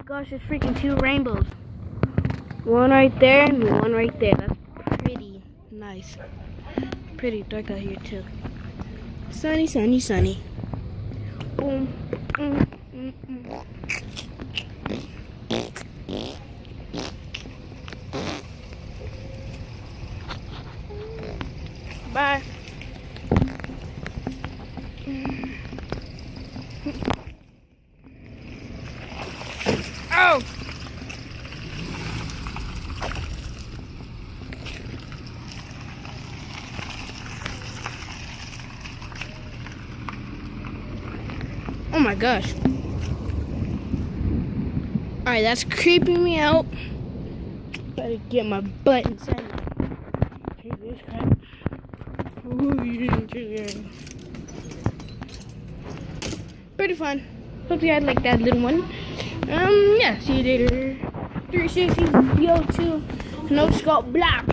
gosh, there's freaking two rainbows. One right there and one right there. That's pretty nice. Pretty dark out here too. Sunny, sunny, sunny. Boom. Bye. Oh! Oh my gosh. Alright, that's creeping me out. Better get my butt inside. Take this crap. Ooh, you didn't do that. Pretty fun. Hope you guys like that little one. Yeah, see you later. 360 VO2 No Scope Black.